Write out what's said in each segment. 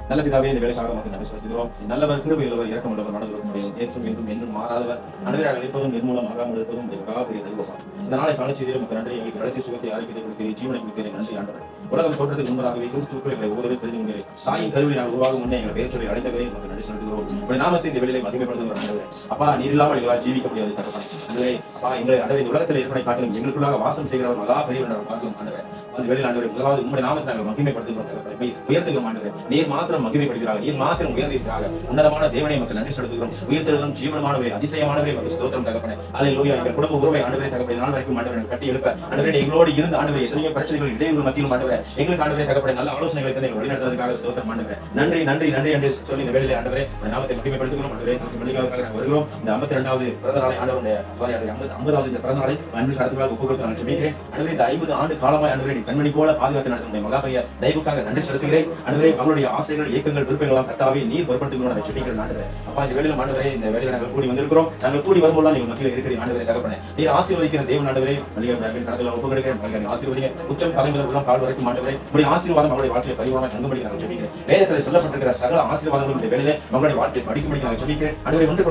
நல்ல பிதாவே இந்த வேலைக்காக நமக்கு நன்றி செலுத்துகிறோம். நல்லவர், கிருபையுள்ளவர், இரக்கமுள்ளவர், மனதுருக்கும் நேற்றும் என்றும் என்றும் மாறாதவர், அனைவராக இருப்பதும் நிர்மூலமாகாமல் இருப்பதும் பெரிய தெய்வம். இந்த நாளை காலச்செய்தியில் நமக்கு நன்றி. எங்களுக்கு கடைசி சுகத்தை ஆரோக்கியத்தை கொடுக்கிறேன், ஜீவனை கொடுக்கிறேன். நன்றி ஆண்டவர். உலகம் தோற்றத்துக்கு முன்பதாகவே கிறிஸ்துவுக்குள் எங்களை ஒவ்வொரு தெரிந்து சாயின் கருவி நான் உருவாகும் முன்னே எங்களை பேர் சொல்லி அழைத்தவரை நமக்கு நன்றி செலுத்துகிறோம். உங்களுடைய நாமத்தை இந்த வெளியிலே மகிமைப்படுத்துகிற ஆண்டவரே, அப்பா நீர் இல்லாமல் எங்களால் ஜீவிக்க முடியாது தகப்பனே. ஆண்டவரே, அப்பா எங்களை ஆண்டவரே இந்த உலகத்தில் இருப்பதை காட்டிலும் எங்களுக்குள்ளாக வாசம் செய்கிறவர் மகா பெரியவர் பார்க்கும் ஆண்டவரே. அந்த வெளியில் ஆண்டவரே முதலாவது உங்களுடைய நாமத்தை நாங்கள் மகிமைப்படுத்துகிறோம் தகப்பனே, உயர்த்துகிறோம் ஆண்டவரே. நீர் மாத்திரம் மகிமைப்படுகிறார்கள், நீர் மாத்திரம் உயர்ந்திருக்கிறார்கள். உன்னதமான தேவனை நமக்கு நன்றி செலுத்துகிறோம். உயிர்த்தெழுதலும் ஜீவனமானவரை அதிசயமானவரை நமக்கு ஸ்தோத்திரம் தகப்பனே. அல்லேலூயா. எங்கள் குடும்ப உறவை ஆண்டவரே தகப்பனே நாள் வரைக்கும் ஆண்டவரை கட்டி எழுப்ப ஆண்டவரே எங்களோடு இருந்து ஆண்டவரை எத்தனையோ பிரச்சனைகள் இடையூறு மத்தியிலும் ஆண்டவரே எங்களுக்கு ஆண்டவரே தகப்பனே நல்ல ஆலோசனைகளை தந்து எங்களை வழிநடத்துவதற்காக ஸ்தோத்திரம் ஆண்டவரே. நன்றி நன்றி நன்றி என்று சொல்லி இந்த வேளையிலே ஆண்டவரே நாமத்தை மகிமைப்படுத்துகிறோம். ஆண்டவரே மல்லிகாவுக்காக நாங்கள் வருகிறோம். இந்த 52வது பிறந்த நாளை ஆண்டவருடைய 50வது இந்த பிறந்த நாளை அன்பு சார்பாக ஒப்புக்கொடுத்து நான் ஜெபிக்கிறேன். ஆண்டவரே இந்த 50 ஆண்டு காலமாய் ஆண்டவரே கண்மணி போல பாதுகாத்து நடத்தும் மகாபரிய தயவுக்காக நன்றி செலுத்துகிறேன். ஆண்டவரே அவருடைய ஆசைகள் இயக்கங்கள் விருப்பங்கள் எல்லாம் கர்த்தாவே நீர் பொறுப்படுத்திக்கணும் நான் ஜெபிக்கிறேன். ஆண்டவரே அப்பா இந்த வேளையில ஆண்டவரே இந்த வேளையில நாங்கள் கூடி வந்திருக்கிறோம். நாங்கள் கூடி வரும்போது நீங்கள் மத்தியில் இருக்கிறீர்கள் ஆண்டவரே தகப்பனே. நீர் ஆசீர்வதிக்கிற தேவன் ஆண்டவரே. மல்லிகாவின் கடத்தில் ஒப்புக்கொடுக்கிறேன். ஆசீர்வதிங்க உச்சம் தலைமுதல் கால் வரைக்கும் ஆண்டவரே உங்களுடைய ஆசீர்வாதம் அவருடைய வாழ்க்கையை பரிவாரமாக தங்கும்படி நாங்கள் ஜெபிக்கிறேன். வேதத்தில் சொல்லப்பட்டிருக்கிற சகல ஆசீர்வாதங்களுடைய வேளையிலே அவருடைய வாழ்க்கையை படிக்கும்படி நாங்கள் ஜெபிக்கிறேன். ஆண்டவரே 1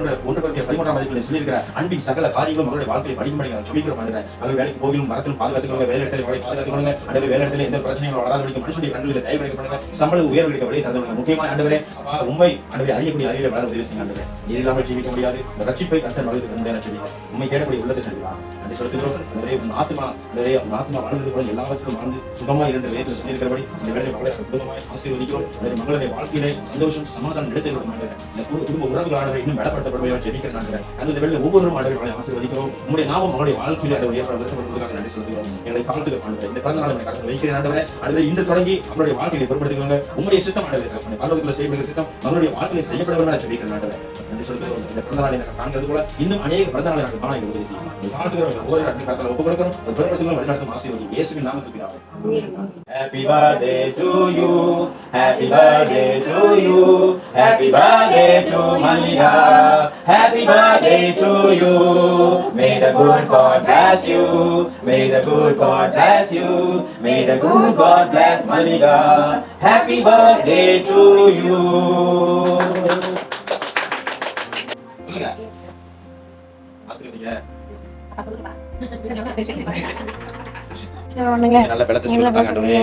பதிமூன்றாம் சொல்லியிருக்கிற அன்பின் சகல காரியங்களும் அவருடைய வாழ்க்கையை படிக்கும்படி நாங்கள் ஜெபிக்கிறோம். ஆண்டவரே அவர் வேலைக்கு போகிலும் மரத்திலும் பாதுகாத்துக்கொள்ளுங்க, வேலை இடத்தில் பாதுகாத்துக்கொள்ளுங்க. ஆண்டவரே வேலை இடத்தில் எந்த பிரச்சனைகளும் வராதபடிக்கு மனுஷனுடைய கண்களில் தயவு வைக்கப்படுங்க, சம்பள உயர்வு கிடைக்க வழியை தந்துவிடுங்க. முக்கியமாக ஆண்டவரே அப்பா உண்மை ஆண்டவரே அறியக்கூடிய அறிவியலை வளர உதவி செய்யுங்க. ஆண்டவரே நீர் இல்லாமல் ஜீவிக்க முடியாது. ரட்சிப்பை கர்த்தர் மகளுக்கு முடியாது ஜெபிக்கிறோம். உண்மை தேடக்கூடிய உள்ளத்தை செலுத்தலாம் என்று சொல்லுகிறோம். ஆண்டவரே ஆத்மா வாழ்ந்தது கூட எல்லாவற்றிலும் வாழ்ந்து சுகமா இருந்த வேதத்தில் சொல்லியிருக்கிறபடி இந்த வேலையை மகளை குடும்பமாய் ஆசீர்வதிக்கிறோம். மகளுடைய வாழ்க்கையிலே சந்தோஷம் சமாதானம் எடுத்துக்கிறோம். இந்த குடும்ப உறவுகள் ஆண்டவரை இன்னும் பலப்படுத்தப்படுவதாக ஜெபிக்கிறேன். அந்த வேலையில் ஒவ்வொரு ஆண்டவர்களை ஆசீர்வதிக்கிறோம். உங்களுடைய நாமம் மகளுடைய வாழ்க்கையில் ஏற்படுவதற்காக நன்றி செலுத்துகிறோம். எங்களை காலத்துக்கு ஆண்டவரே இந்த பிறந்த நாளை கடந்து வைக்கிறேன். ஆண்டவரே ஆண்டவரே இன்று தொடங்கி அவருடைய வாழ்க்கையை பொறுப்படுத்திக்கொள்ளுங்க. உங்களுடைய சித்தம் ஆண்டவரே பரலோகத்தில் செய்யப்படுகிற சித்தம் அவருடைய வாழ்க்கையில் செய்யப்படவேண்டும் என ஜெபிக்கிறேன். ஆண்டவரே நன்றி செலுத்துகிறோம். இந்த பிறந்த நாளை காண்கிறது போல இன்னும் அநேக பிறந்த நாளை நாங்கள் காண உதவி செய்யும். ஒவ்வொரு கடத்தில் ஒப்புக்கொடுக்கிறோம். பொறுப்படுத்திக்கொள்ளும் வழிநடத்தும் ஆசீர்வதி இயேசுவின் நாமத்தில் Happy birthday to you, happy birthday to you, happy birthday to Malika, happy birthday to you. May the good God bless you, may the good God bless you, may the good God bless Malika. Happy birthday to you. சொல்லுங்க ஆசீர்வதிங்க. நல்ல பலத்தை சொல்லுங்க ஆண்டவரே.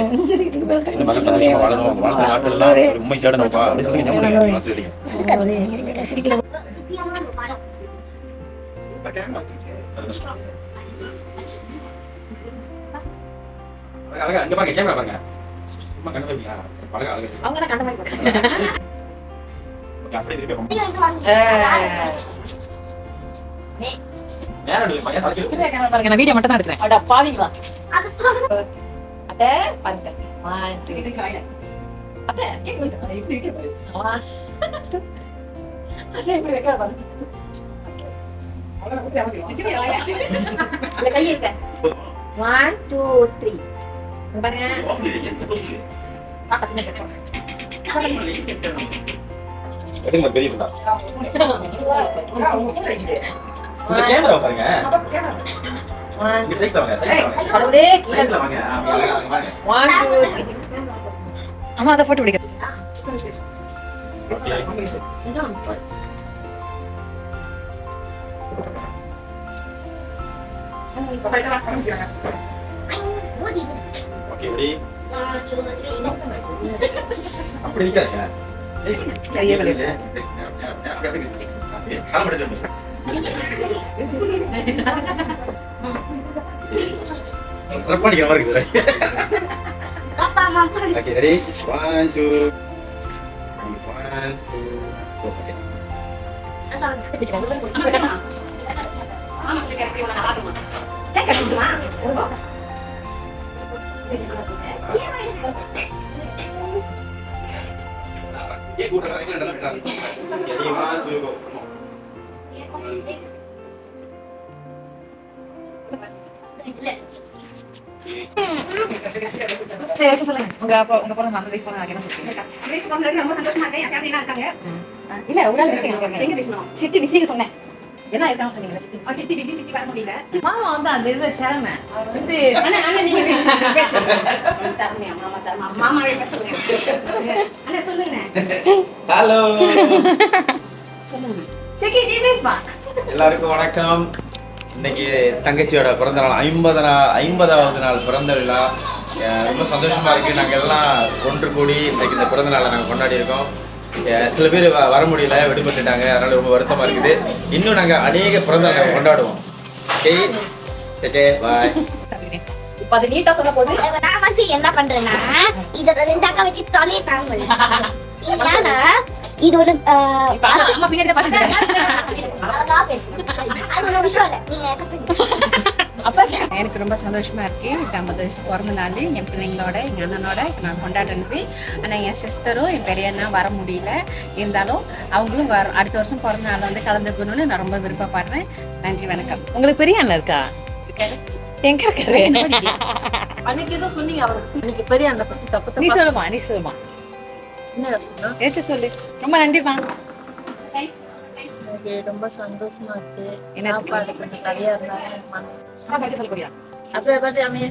இந்த மகன் சந்தோஷமா வாழணும், வாழ்ந்த நாட்கள் எல்லாம் உண்மை தேடணும்ப்பா அப்படி சொல்லுங்க. ஞாபகம் ஆசீர்வதிங்க. அழகா அங்க பாருங்க, கேமரா பாருங்க. சும்மா கண்ணு வைப்பீங்க. அழகா அழகா அவங்க தான் கண்ணு வைப்பாங்க. அப்படியே திருப்பி பாருங்க. நான் வீடியோ மட்டும் தான் எடுக்கிறேன். அட பாவிங்களா அட பாருங்க. அட இப்படி இருக்க பாருங்க. அட இப்படி வைக்க பாருங்க. அட கை இருக்க. 1 2 3 பாருங்க. எடுங்க பெரிய பண்டா. இந்த கேமரா பாருங்க. இங்க சைடுல வாங்க, சைடுல வாங்க. கடவுளே சைடுல வாங்க. வாங்க. 1 2 3. அம்மா அத போட்டோ பிடிக்க. Okay ready. 1 2 3. அப்படி நிக்காதீங்க. கையை வெளியில. கால் மடச்சு. ரப்படிங்க மாதிரி இருக்குது. ஓகே ரெடி 1 2 1 2 ஓகே அசால் பிடிக்கும். ஆமா கேப்பி உன ஆடுமா கேக்கட்டுமா ஓ ये गुड रहा है ना बेटा ये मां जो को சரி வச்சு சொல்லுங்க. உங்க போற நம்ம பேஸ் பண்ண நான் என்ன சொல்றேன். பேஸ் பண்ணல ரொம்ப சந்தோஷமா இருக்கேன். யார் யாரெல்லாம் இருக்காங்க? இல்ல உடல் பேசுங்க. எங்க பேசணும்? சித்தி விசிங்க சொன்னேன். என்ன இருக்காங்க சொன்னீங்க சித்தி? சித்தி விசி சித்தி வர முடியல. மாமா வந்து அந்த இது திறமை. அவர் வந்து அண்ணா நீங்க பேசுங்க. தரமையா மாமா தரமா மாமாவே பேசுங்க. அண்ணா சொல்லுங்க. ஹலோ சரி ஜீவேஸ்மா எல்லாருக்கும் வணக்கம். இன்னைக்கு தங்கச்சியோட பிறந்த நாள் 50வது நாள் பிறந்த விழா. ரொம்ப சந்தோஷமா இருக்கு. நாங்கள் எல்லாம் ஒன்று கூடி இன்னைக்கு இந்த பிறந்த நாளை நாங்கள் கொண்டாடி இருக்கோம். சில பேர் வர முடியல, விடுபட்டுட்டாங்க. அதனால ரொம்ப வருத்தமா இருக்குது. இன்னும் நாங்கள் அநேக பிறந்த நாள் கொண்டாடுவோம். Okay bye. இப்ப அது நீட்டா சொன்ன போது நான் வந்து என்ன பண்றேன்னா இத ரெண்டு அக்கா வச்சு தொலைட்டாங்க. ஏன்னா இது ஒரு இப்ப அம்மா பின்னாடி பாத்துட்டு அழகா பேசுறேன். அது ஒரு விஷயம் இல்ல. நீங்க அப்ப எனக்கு ரொம்ப சந்தோஷமா இருக்கு. இது 50 வயசு பிறந்த நாள் என் பிள்ளைங்களோட எங்கள் அண்ணனோட நான் கொண்டாடுறது. ஆனால் என் சிஸ்டரும் என் பெரிய அண்ணா வர முடியல. இருந்தாலும் அவங்களும் அடுத்த வருஷம் பிறந்த நாள் வந்து கலந்துக்கணும்னு நான் ரொம்ப விருப்பப்படுறேன். நன்றி, வணக்கம். உங்களுக்கு பெரிய அண்ணன் இருக்கா? இருக்காரு. எங்க இருக்காரு? அன்னைக்கு ஏதோ சொன்னீங்க அவருக்கு இன்னைக்கு பெரிய அந்த பத்தி தப்பு நீ சொல்லுமா, நீ சொல்லுமா, என்ன சொன்னா ஏச்சு சொல்லு. ரொம்ப நன்றிமா. எனக்கு ரொம்ப சந்தோஷமா இருக்கு. என்ன சாப்பாடு கொஞ்சம் நிறையா இருந்தாலும் சொல்ல போறியா? அப்ப பார்த்து அமைய